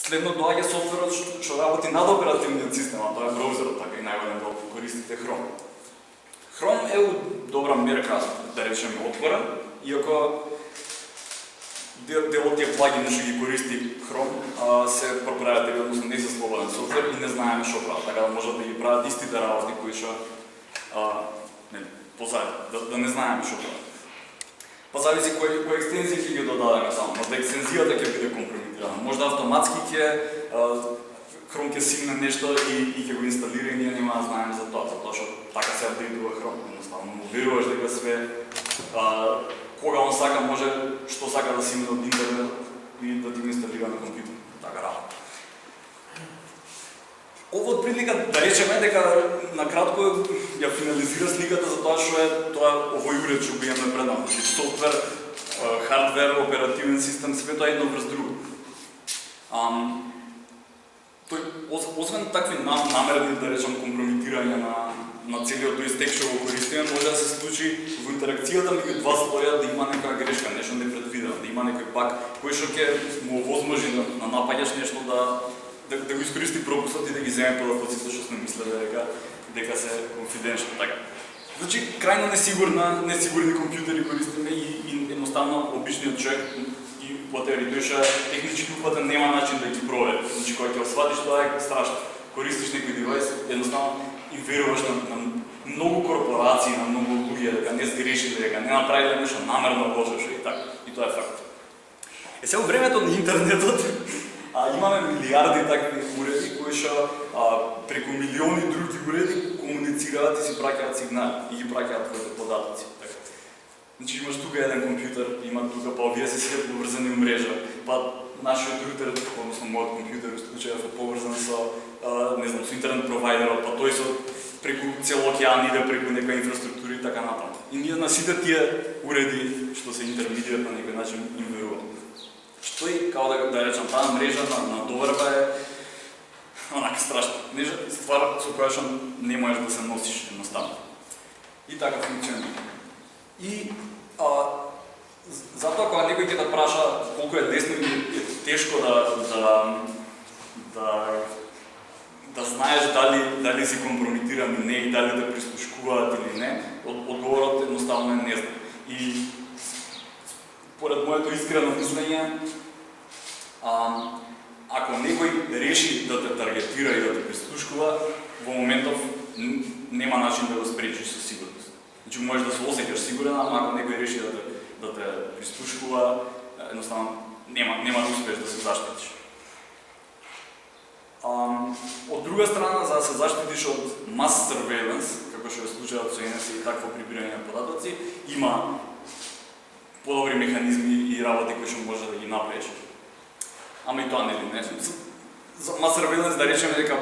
следно доаѓа софтверот што работи над оперативниот систем, а тоа е браузерот, така и најголем дел користите Chrome. Chrome е добра мерка, да речеме, отворен, иако делот тие плагини што ги користи Chrome се проприетари, односно не се слободен софтвер и не знаеме што прават, така да можат да ги прават истите работи кои што да не знаеме што прават. Па зависи кој екстензија ќе ги додадеме само, можда екстензијата ќе биде компрометирана, можда автоматски Chrome ќе сигне нешто и ќе го инсталира и ние нема да знаеме за тоа, затоа што така се апдейтува Chrome, едноставно му веруваш дека све кога он сака може што сака да сигне од интернет и да ти го инсталира на компјутер, така работа. Ово од прилика да речеме дека накратко ја финализира сликата за тоа што е тоа овој уред што го имаме пред нас. Значи софтвер, хардвер, оперативен систем, све тоа едно врз друго. Тој освен такви намерни да речам компрометирање на целиот тој стек што го користиме, може да се случи во интеракцијата меѓу два слоја да има некоја грешка, нешто непредвидено, да има некој баг кој што ќе му овозможи да напаѓаш нешто да го искористи пропустот и да ги земе податоците што сме мислеле дека се конфиденшни, така. Значи, крајно несигурни компјутери користиме и едноставно обичниот човек и по теорија тој што технички упатен нема начин да ги провери. Значи, кога ќе осватиш тоа е страшно. Користиш некој девајс, едноставно и веруваш на многу корпорации, на многу луѓе дека не сгреши, дека не направиле нешто намерно лошо и така. И тоа е факт. Сега во времето на интернетот имаме милиарди такви уреди кои што преку милиони други уреди комуницираат и си праќаат сигнали и ги праќаат твоите податоци. Така. Значи имаш тука еден компјутер, има тука па овие се сите поврзани во мрежа, па нашиот рутер, односно мојот компјутер во случајот е поврзан со со интернет провајдерот, па тој со преку цел океан иде преку некоја инфраструктура и така натаму. И ние на сите тие уреди што се интермедијат на некој начин им веруваме. Што и, као да речам, таа мрежа на доверба е онака страшна. Ствар со која што не можеш да се носиш едноставно. И така функционира. И затоа кога некој ќе да праша колку е десно или е тешко да знаеш дали си компрометиран или не и дали да прислушкуваат или не, одговорот едноставно е не знам. И поред моето искрено мислење, ако некој реши да те таргетира и да те прислушкува, во моментов нема начин да го спречиш со сигурност. Значи можеш да се осеќаш сигурен, ама ако некој реши да те прислушкува, едноставно нема да успееш да се заштитиш. Од друга страна, за да се заштитиш од mass surveillance, како што е случајот со NSA и такво прибирање на податоци, има подобри механизми и работи кои што може да ги направиш. Ама и тоа не е. За mass surveillance да речеме дека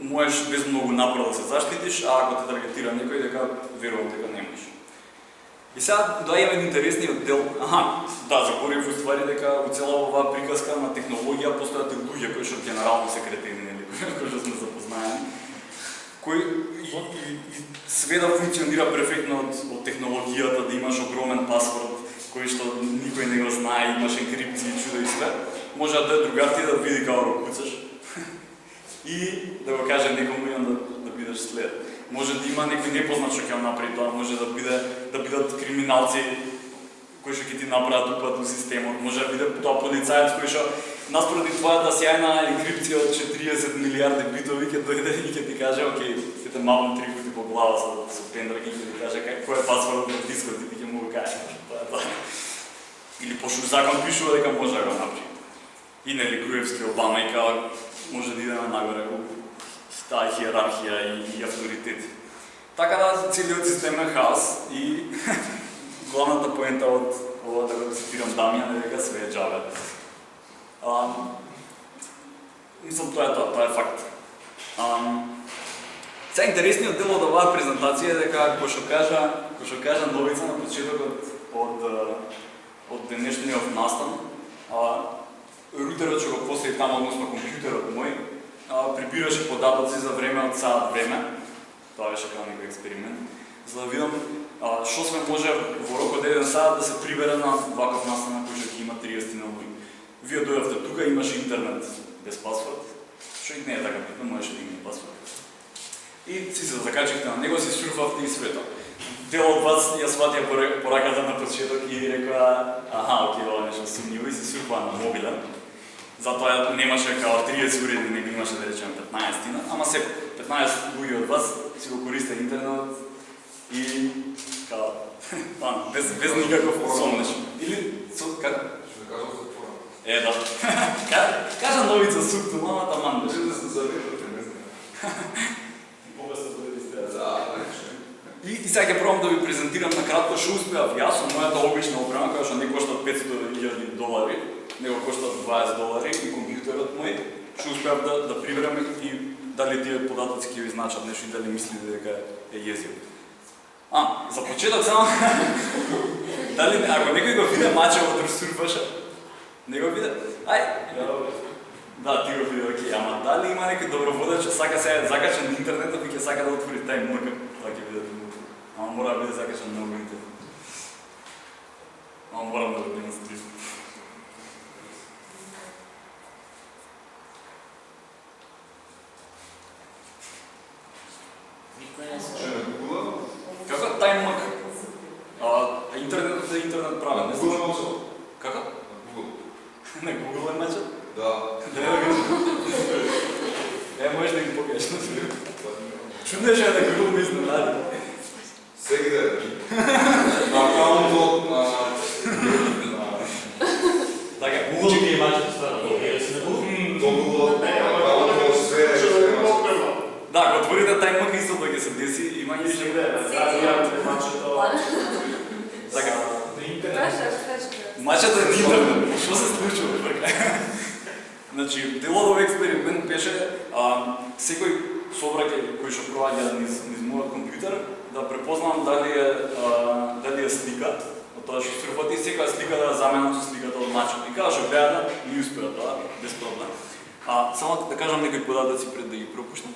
можеш без многу напор да се заштитиш, а ако те таргетира некој дека верувам дека не можеш. И сега доаѓаме до интересниот дел. Заборив уствари дека во цела оваа приказка на технологија постојат и луѓе кои што генерално се кретени, нели, кои што сме запознаени, кои све да функционира перфектно од технологијата, да имаш огромен пасворд кој што никој не го знае, имаш енкрипција и чуда и све. Може да е другар ти да види како го куцаш и да го каже некому и да бидеш след. Може да има некој непознат што ќе направи тоа, може да бидат криминалци кои што ќе ти направат упад во системот, може да биде тоа полицаец кој што наспроти твојата сјајна енкрипција од 40 милиарди битови ќе дојде и ќе ти каже, окей, ќе те мавам 3 пати по глава со пендрак и ќе ти каже кој е пасвордот на дискот и ти ќе му го кажеш. Или пошто закон пишува дека може да го направи. И нели Груевски, Обама и као може да иде на нагоре таа хиерархија и авторитет. Така да целиот систем е хаос и главната поента од ова, да го цитирам Дамјан, е дека све е џабе. Мислам тоа е факт. Сега интересниот дел од оваа презентација е дека кој што кажа Новица на почетокот од денешниот настан, рутерот што го постави таму, односно компјутерот мој, прибираше податоци за време од саат време, тоа беше како некој експеримент, за да видам што сме може во рок од 1 саат да се прибере на ваков настан кој што ќе има 30 на луѓе. Вие дојдовте тука, имаше интернет без пасворд, што и не е така битно, можеше да има и пасворд. И си се закачивте на него, си сурфавте и свето. Дел од вас ја сватија пораката на почеток и рекоа, окей, ова нешто сумниво и си сурфаа на мобилен. Затоа немаше као 30 уреди, него имаше да речем 15-тина, ама се 15 луѓе од вас си го користе интернет и као без никаков сомнеш. Или како? Што кажав за порано. Да. Кажа новица сукту, мама таман. Може да се завежате, не знам. Побеста да истеја. Да, нешто. И сега ќе пробам да ви презентирам на кратко што успеав јас со мојата обична опрема, која што не кошта $500,000, него кошта $20 и компјутерот мој, што успеав да приберам и дали тие податоци ќе ви значат нешто и дали мислите дека е језиво. За почеток само дали ако некој го виде мачево да сурфаше, не го виде? Да, ти го виде, окей, ама дали има некој доброводеч, сака се закача на интернетот и ќе сака да отвори тај мрка, тоа ќе видите. Ама мора да биде закачан на интернет. Ама морам да го демонстрирам. Како тај мрк? Интернетот е интернет правен, не Google знам. мачал? Како? Google. На Google е мачал? Да. Можеш да ги покажеш на себе. Чудно е да Google ме изненади. Сегде. Акаунтот на... Така, Google ги е мачат стара, добре си на Google. До Google, акаунтот, све е да, ако отворите тај мък исто да ќе се деси, има и ще така. Мачата е интернет. Што се случува врка? Значи, делот овој експеримент беше секој собраќај кој што проаѓа низ мојот компјутер да препознавам дали е слика од тоа што сурфати, секоја слика да заменам со сликата од мачот. И кога што гледам, ми успеа тоа, без проблем. Само да кажам некои податоци пред да ги пропуштам.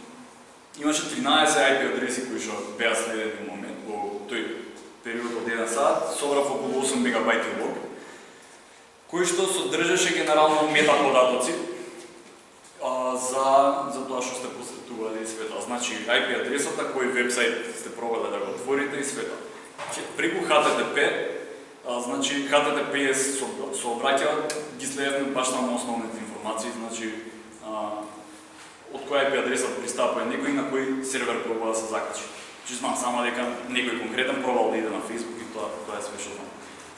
Имаше 13 IP адреси кои што беа следени во момент, во тој период од 1 сат, собрав околу 8 мегабајти лог, кој што содржаше генерално мета податоци за тоа што сте посетували и света. Значи, IP адресата, кој вебсайт сте пробали да го отворите и света. Преку HTTP, значи HTTP сообраќа, ги следевме баш на основните информации, значи од која IP адреса пристапува некој и на кој сервер пробува да се закачи. Че знам само дека некој конкретен пробал да иде на Facebook и тоа е све што знам.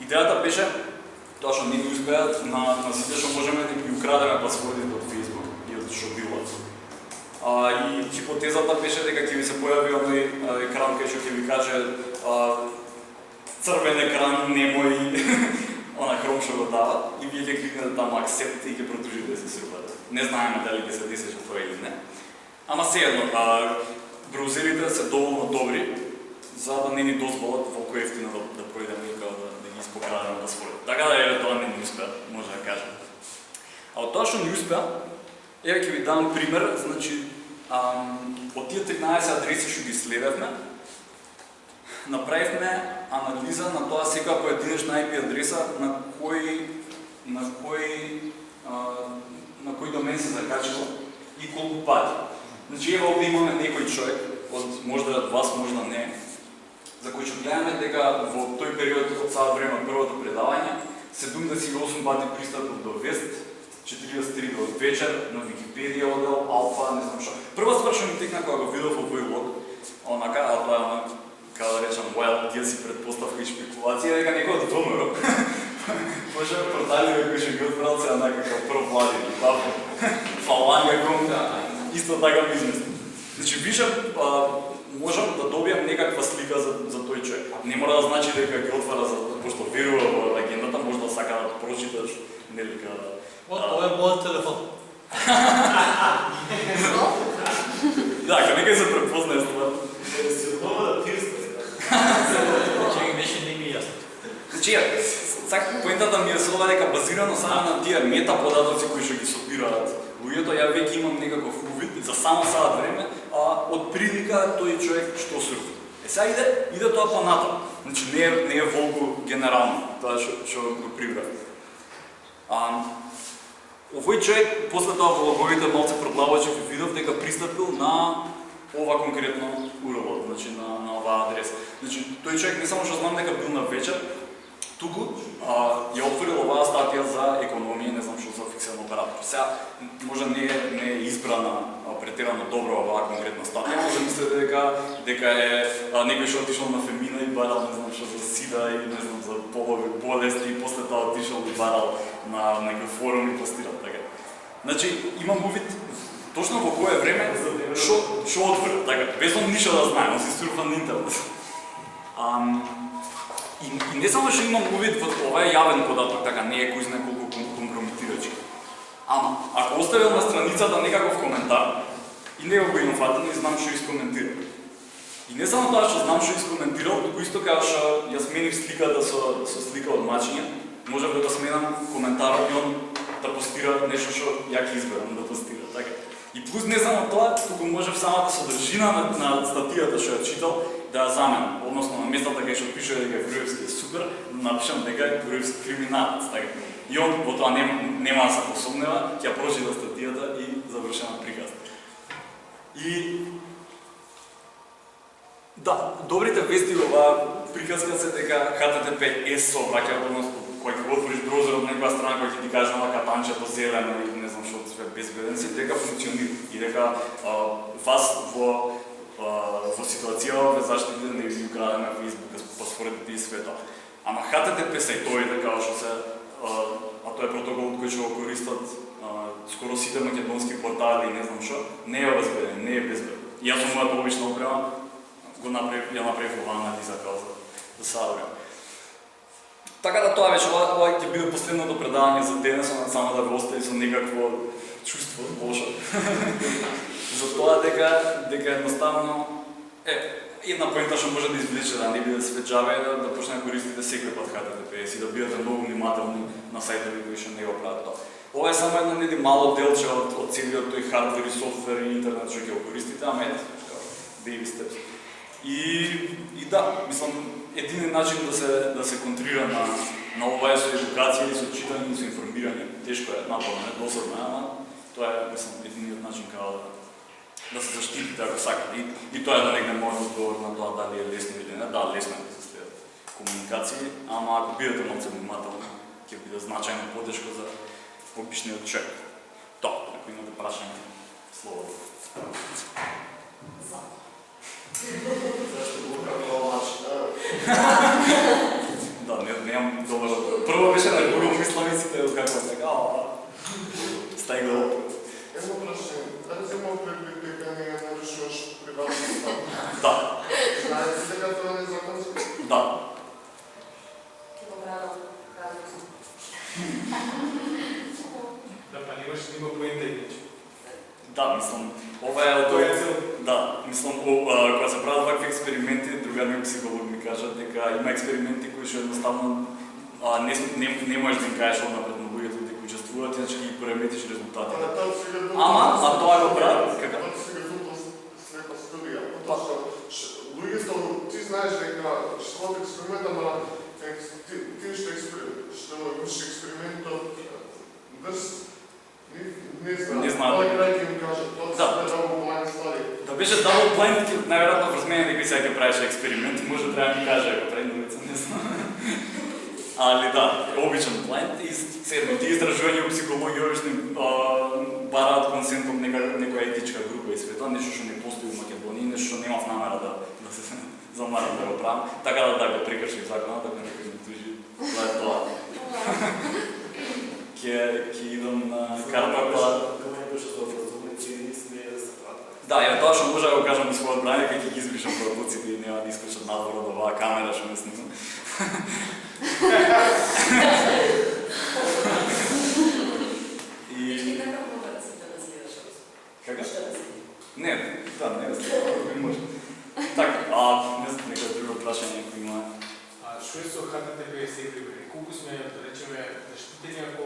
Идејата беше тоа што не ни успеат на сите што можеме да ги украдеме пасвордите од Facebook и од што било. И хипотезата беше дека ќе ви се појави оној екран кај што ќе ви каже црвен екран, немој она Chrome што го дава и вие ќе кликнете таму accept и ќе продолжите да се сурфате. Не знаеме дали ќе се десеше тоа или не. Ама сеедно, браузерите се доволно добри за да не ни дозволат волку ефтино да пројдеме и да ги испокрадеме пасвордите. Така да еве тоа не ни успеа, може да кажем. Од тоа што ни успеа, еве ќе ви дам пример, значи од тие 13 адреси што ги следевме, направивме анализа на тоа секоја поединечна IP адреса на кој домен се закачува и колку пати. Значи еве овде имаме некој човек, можда од вас, можда не, за кој што гледаме дека во тој период од саат време од првото предавање 78 пати пристапил до Вест, 43 до Вечер, на Википедија одел, Алфа, не знам што. Прва ствар што ми текна кога го видов овој лог, онака, тоа е како да речам, wild guess и предпоставка и шпекулација, дека некој од ВМРО може портали кои што ги отбрал се онака како провладени, фалангаком, исто така бизнес. Значи, више можам да добијам некаква слика за тој човек. Не мора да значи дека ги отвара, пошто верува во агендата, може да сака да прочиташ, нели као... Ова е мојот телефон. Да, кај некој се препознае ствар. Си однова да тирста. Чекай, беше не ми е јасно. Значи, поентата ми е со ова дека базирано само на тие мета податоци кои што ги собираат луѓето, ја веќе имам некаков увид за само саат време, од прилика тој човек што сурфа. Сега иде тоа понатаму. Значи не е волку генерално тоа што го прибра. овој човек после тоа во логовите малце продлавачев и видов дека пристапил на ова конкретно URL, значи на оваа адреса. Значи тој човек не само што знам дека бил на вечер, туку ја отворил оваа статија за економија, не знам што за фиксиран оператор. Сега може не е избрана претерано добро оваа конкретна статија, но замислете дека е некој што отишол на Фемина и барал не знам што за сида и не знам за полови болести и после тоа отишол и барал на некој форум и постирал така. Значи имам увид точно во кое време што отворил така, без он ништо да знае, он си сурфа на интернет. И не само што имам увид во ова е јавен податок, така не е кој знае колку компрометирачки. Ама, ако оставил на страницата некаков коментар, и него го имам фатено и знам што искоментирал. И не само тоа што знам што искоментирал, туку исто како што ја сменив сликата со слика од мачиња, можев да сменам коментарот и он да постира нешто што ја ќе изберам да постира, така. И плюс не само тоа, туку можев самата содржина на статијата што ја читал да ја заменам, односно на местата кај што пише дека Груевски е супер, напишам дека е Груевски криминалец, така. И он во тоа нема да се посомнева, ќе прочита статијата и завршена приказ. И да, добрите вести во оваа приказка се дека HTTP се обраќа, односно кој ќе отвориш браузерот на некоја страна кој ќе ти каже на катанчето зелено или не знам што све безбеден си, дека функционира и дека вас во ситуација ве заштити да не ви украдеме Facebook, паспортите и свето. Ама HTTP сајтовите како што се, а тоа е протоколот кој што го користат скоро сите македонски портали и не знам што, не е безбеден, не е безбеден. И јас со мојата обична опрема ја направив оваа анализа како за садржина. Така да тоа беше, ова ќе биде последното предавање за денес, само да ве остави со некакво чувство лошо. За тоа дека едноставно една поента што може да извлече да не биде све џабе е да почне да користите секој пат HTTPS и да бидете многу внимателни на сајтови кои што не го прават тоа. Ова е само едно мало делче од целиот тој хардвер и софтвер и интернет што ќе го користите, ама ето, baby steps. И да, мислам, единен начин да се контрира на ова е со едукација и со читање и со информирање. Тешко е, напорно е, досадно е, ама тоа е, мислам, единиот начин како да се заштитите ако сакате. И тоа е да негде мојот одговор на тоа дали е лесно или не. Да, лесно е да се следат комуникации, ама ако бидете малце внимателни, ќе биде значајно потешко за обичниот човек. Тоа, ако имате прашање, слово. Зашто го како мач? Да, немам добар одговор. Прво беше на Google мисловиците, како така, стај го опит. Едно прашање, дали се мога предвид дека не нарушуваш приватноста? Да. Знаете дека тоа не е законски? Да. Да, па немаш да има поента иначе. Да, мислам, ова е од да, мислам, кога се прават вакви експерименти, другар ми психолог ми кажа дека има експерименти кои што едноставно не можеш да им кажеш однапред на луѓето дека учествуваат, иначе ги пореметиш резултатите. Ама тоа го прават, како? Тоа сега дупло слепа студија. Луѓето, ти знаеш дека што од експеримент, ама ти што имаш експериментот не знам. Тоа крај ќе ми кажа, тоа се double blind study. Да беше double blind, најверојатно врз мене некој сега ќе правеше експеримент, може треба да ми каже ако прави новица, не знам. Али да, обичен blind и седно, тие истражувања во психологија обично бараат консент од некоја етичка група и света, нешто што не постои во Македонија, нешто што немав намера да се замарам да го правам, така да го прекршив законот, така некој ме тужи. Тоа е тоа. Ќе идам на картата. Да, ја тоа што може да го кажам во својот бране, кај ќе ги избришам продуците и нема да искочат надвор од оваа камера што ме снимам. И Како? Не, да, не може. Така, не знам, некој друго прашање ако има. Што е со HTTPS и прибори? Колку сме, да речеме, заштитени ако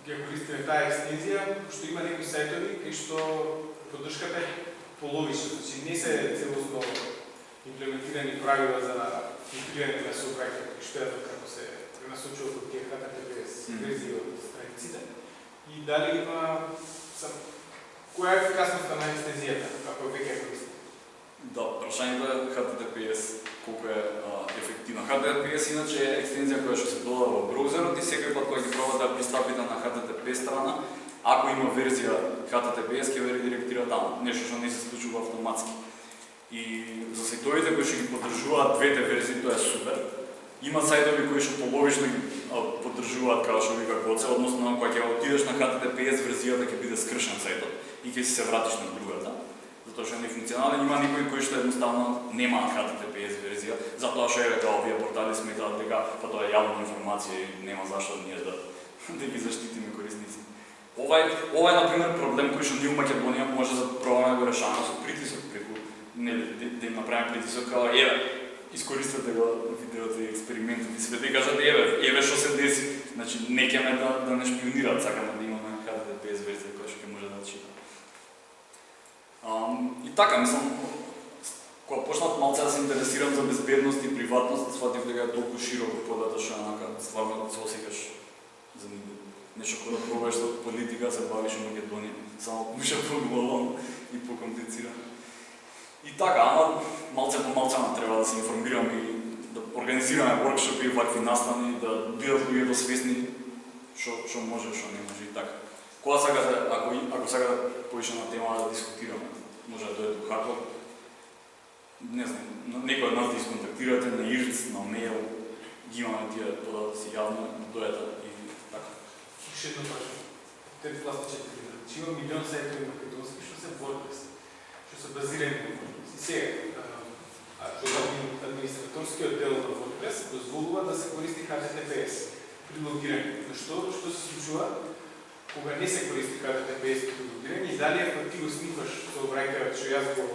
ги користиме таа екстензија, што има некои сајтови кај што поддршката е половична, значи не се целосно имплементирани правила за интегрирање на сообраќајот, што е како се пренасочува од тие HTTPS верзии од страниците. И дали има која е ефикасноста на екстензијата, како веќе е користи? Да, прашањето е HTTPS колку е ефективна. HTTPS иначе е екстензија која што се додава во браузерот и секој пат кога ќе пробате да пристапите на HTTP страна, ако има верзија HTTPS ќе ве редиректира таму, нешто што не се случува автоматски. И за сајтовите кои што ги поддржуваат двете верзии, тоа е супер. Има сајтови кои што половично ги поддржуваат како што вика Гоце, односно кога ќе отидеш на HTTPS верзијата ќе биде скршен сајтот и ќе си се вратиш на другата. Затоа што не функционален, има некои кои што едноставно немаат HTTPS верзија, затоа што еве овие портали сметаат дека па тоа е јавна информација и нема зашто ние да ги заштитиме корисници. Ова е на пример проблем кој што ние во Македонија може да пробаме да го решаваме со притисок преку да им направиме притисок као еве искористете го видеото и експериментот и свете и кажат еве што се деси, значи не ќеме да не шпионираат, сакаме да имаме HTTPS верзија која што ќе може да чита. И така, мислам, кога почнав малце да се интересирам за безбедност и приватност, сватив дека е толку широко полето што онака стварно се осеќаш за нигде. Нешто кога да пробаш со политика се бавиш во Македонија, само пуша по-глобално и по-комплицирано. И така, ама малце по малце треба да се информираме и да организираме воркшопи и вакви настани, да бидат луѓето свесни што може, што не може и така. Кога сакате, ако сакате поише на тема да дискутираме, може да дојдете до Хакор, не знам, некој од нас да изконтактирате на ИРЦ, на мејл, ги имаме тие податоци јавно, дојдете и така. Уште едно прашање. Те пластичните примери. Че има милион сајтови македонски што се WordPress, што се базирани на WordPress. И сега, администраторскиот дел на WordPress дозволува да се користи HTTPS при логирање. Но што се случува кога не се користи HTTPS при логирање и дали ако ти го снифаш со брајкерот што јас го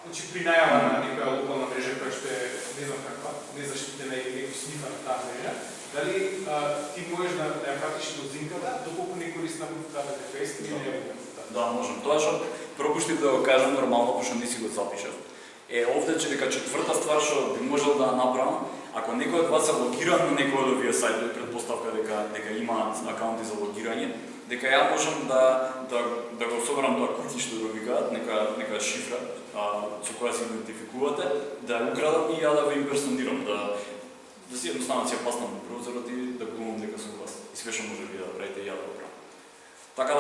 значи при најава на некоја локална мрежа која што е не знам каква, незаштитена или некој снифа на таа мрежа, дали ти можеш да ја пратиш лозинката доколку не користи на HTTPS или не ја. Да, можем. Тоа што пропуштив да го кажам нормално, пошто не си го запишав. Овде че дека четврта ствар што би можел да направам, ако некој од вас е логиран на некој од овие сајтови, предпоставка дека имаат акаунти за логирање, дека ја можам да го соберам тоа куќи што го викаат, некоја шифра со која се идентификувате, да ја украдам и ја да ве имперсонирам, да си едноставно си ја паснам во браузерот и да глумам дека сум вас. И све што може би да правите и ја да го правам. Така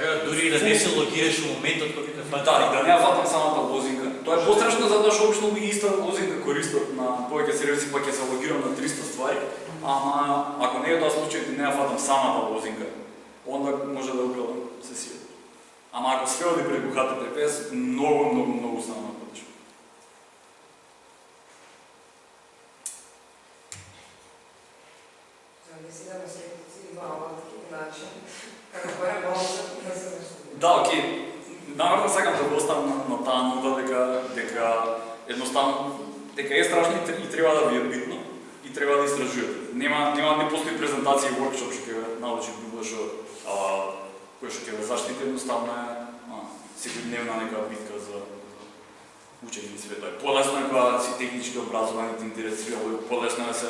да дури да не се логираш во моментот кога те фатиш. Да, и да не ја фатам самата лозинка. Тоа е пострашно затоа што обично луѓе иста лозинка користат на повеќе сервиси, па ќе се логирам на 300 ствари, ама ако не е тоа случај и не ја фатам самата лозинка, онда може да украдам сесија. Ама ако све оди преку HTTPS, многу стана потешко. Зависи секој има алатки начин. Да, окей. Намерно сакам да го оставам на таа нота дека едноставно дека е страшно и треба да ви е битно и треба да истражувате. Не постои презентација и воркшоп што ќе ве научи било кој што ќе ве заштити, едноставно е секојдневна некоја битка за учење и све тоа. Полесно е кога си технички образовани, те интересира, полесно е се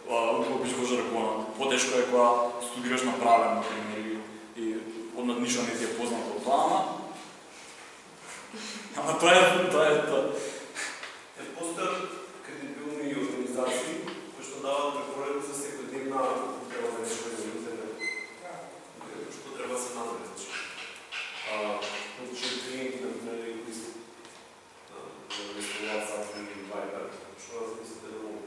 уклопиш во жаргонот. Потешко е кога студираш на правен, например, и однад ништо не ти е познато од тоа, ама тоа е тоа. Постојат кредибилни организации кои што даваат препораки за секојдневна употреба на нешто на интернет. Што треба да се направи, значи клиенти на пример користат WhatsApp или Viber, што размислите да могат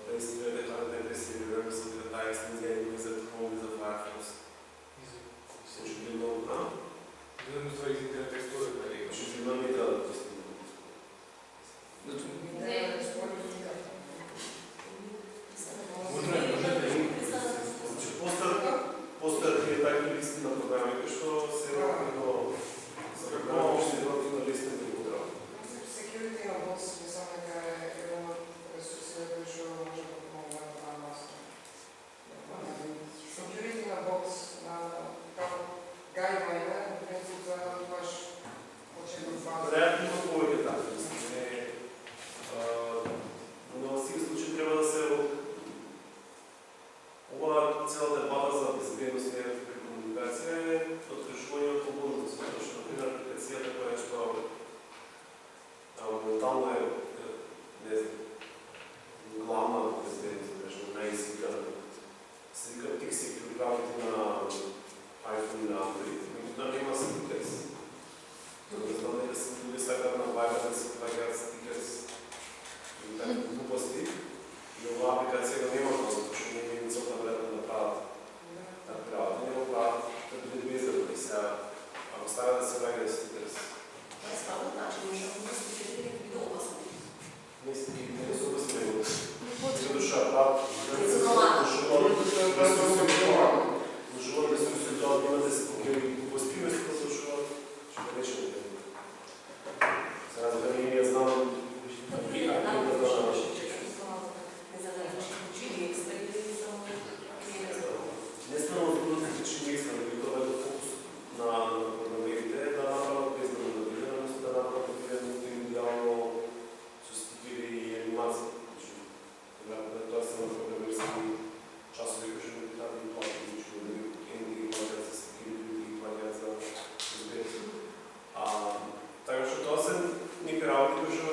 да инсталирате HTTPS или да мислите таа екстензија или за Chrome за Firefox. Значи би много Да не ствари за интернет експлорер, дали? Значи би много треба да тестираме. Може да цела дебата за безбедност при комуникација е откажување од обложност. Затоа што, например, апликацијата која е што моментално е, не знам, главна безбедност, кажем, најизвикана. Се вика текст и крипграфите на iPhone и на Android, но нема стикерс. Не знам дека се луѓе сакаат на Viber да се прават стикерс и такви глупости. И оваа апликација го нема тоа, затоа што не има целта веројатно да прават. Така прават, не го прават да биде безбедно и сега ако стават да се ваѓаат стикерс. Това е слабо начин, защото да стикерите не биде опасно. Не се опасни него. Zato što прават уживам дискусија тоа да имате се покери глупости, zato što ќе речем. Сега за да не знам не станам од глупости, не искам да тоа е фокус на програмерите, да направат безбедно да биде, но да направат идеално со стикери и анимации. Тоа се на програмерски часови кои што ми трябва да платят ничко, да ги платят за стикери, да ги платят за безбедност. Така што тоа се некои работи кои што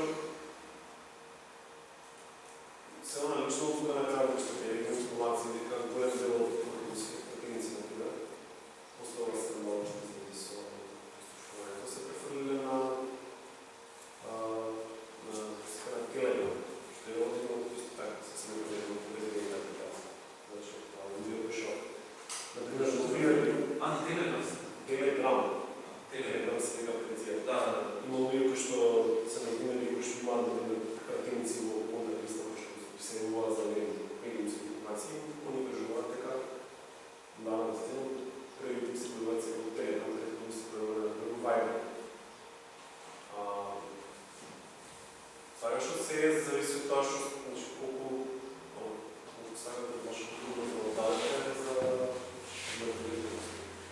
се на лично услуга не треба да што е информации, како голем дел од програмистите, например, остава се много што се записува истушувањето, се префрлиле на Telegram, што е одредно исто така, се се непродено поведение на апликација. Значи, аудио шоп. Например, што примери, на Telegram. Telegram се вика апликација. Да. Има луѓе кои што се например кои што имаат например картиници во контакт листа кои што се јавуваат за медиумски информации, они кажуваат дека дадена стена кредити се појавуваат се во Telegram, кредити се појавуваат во Viber. Така што се зависи од тоа што колку сакате да може друго да дадете за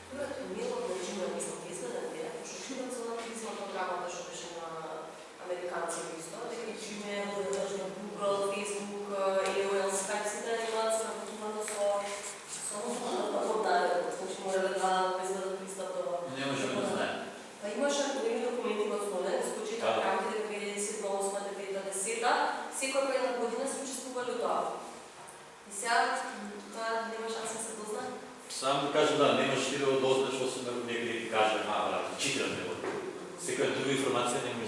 Когато мило държиме на мисла изгледа, што чувам целата мисла програмата што беше на американците исто, дека чиме на Google, Facebook, AOL, Skype, сите имаат сработувано со подадено. Значи морале да безбеден пристап до... Не можеме да знаем. Па имаше големи документи во основен, случаите во рамките 2008-2010, секоја една година се учествували од тоа. И сега тоа нема шанса да се дозна. Само да кажем, да, немаш ти да дознаш, освен ако некој ти каже, брат, читам него. Секоја друга информација нема